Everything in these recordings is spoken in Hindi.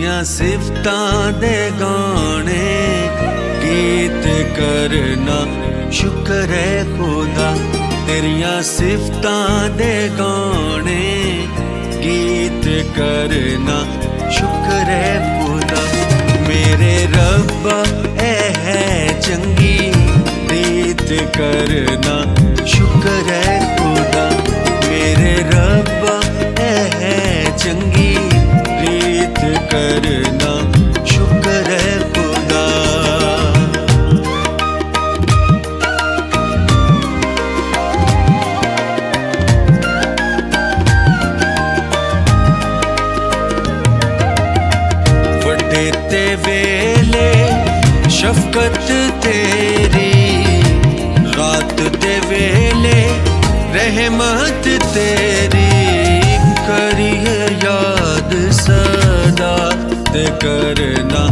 तेरियां सिफतां दे गाने गीत करना शुक्र है खुदा। तेरियां सिफतां दे गाने गीत करना शुक्र है खुदा। मेरे रब्बा ऐ है चंगी रीत करना शुक्र है खुदा। मेरे रब्बा ऐ है चंगी रीत करना शुक्र है खुदा। वड्डे ते वेले शफकत तेरी, रात दे वेले रहमत तेरी। करिए याद सदा ते करना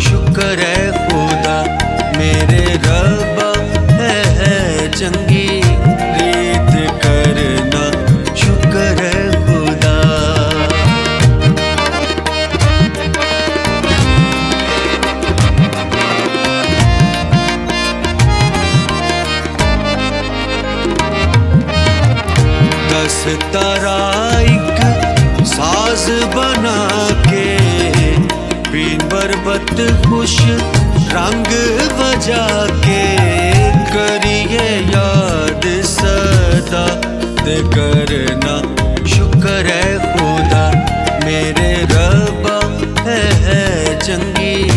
शुक्र है खुदा। मेरे रब्बा है चंगी रीत करना शुक्र है खुदा। दस तारा एक साज बना के बीन बरबत खुश रंग बजा के। करिए याद सदा ते करना शुक्र है खुदा। मेरे रब्बा है चंगी